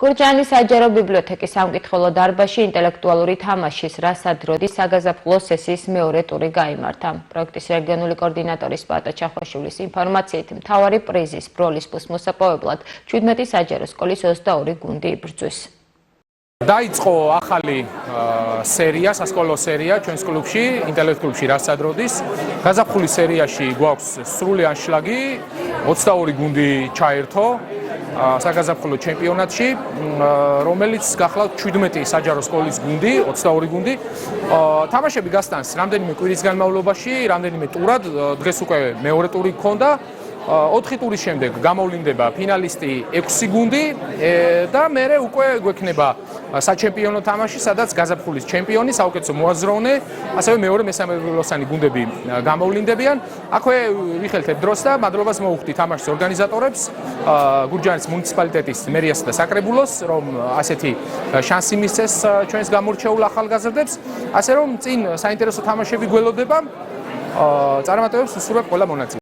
გურჯაანის საჯარო ბიბლიოთეკის სამკითხველო დარბაზში ინტელექტუალური თამაშის რასადროდის საგაზაფხულო სესიის მეორე ტური გაიმართა. პროექტის რეგიონული კოორდინატორის პატა ჩახვაშვილის ინფორმაციით, მთავარი პრიზის ბროლის ფულს მოსაპოვებლად 17 საჯარო სკოლის 22 გუნდი იბრძვის. დაიწყო ახალი სერია, სასკოლო სერია ჩვენს კლუბში, ინტელექტ კლუბში რასადროდის. გაზაფხულის სერიაში გვაქვს სრული ანშლაგი, 22 გუნდი ჩაერთო საგაზაფხულო ჩემპიონატში, რომელიც გახლავთ 17 საჯარო სკოლის გუნდი, 22 გუნდი. თამაშები გასტანს რამდენიმე კვირის განმავლობაში, რამდენიმე ტურად, დღეს უკვე მეორე ტური გქონდა. 4 ტურის შემდეგ გამოვლინდება ფინალისტი 6 გუნდი და მერე უკვე გვექნება საჩემპიონო თამაში, სადაც გაზაფხულის ჩემპიონი, საუკეთესო მოაზროვნე, ასევე მეორე მესამე ლოსანი გუნდები გამოვლინდებიან. აქვე ვიხელთებ დროს და მადლობას მოუხდით თამაშის ორგანიზატორებს, გურჯაანის მუნიციპალიტეტის მერიასა და საკრებულოს, რომ ასეთი შანსი მისცეს ჩვენს გამორჩეულ ახალგაზრდებს, ასე რომ წინ საინტერესო თამაშები გველოდება. წარმატებებს უსურვებ ყველა მონაწილეს.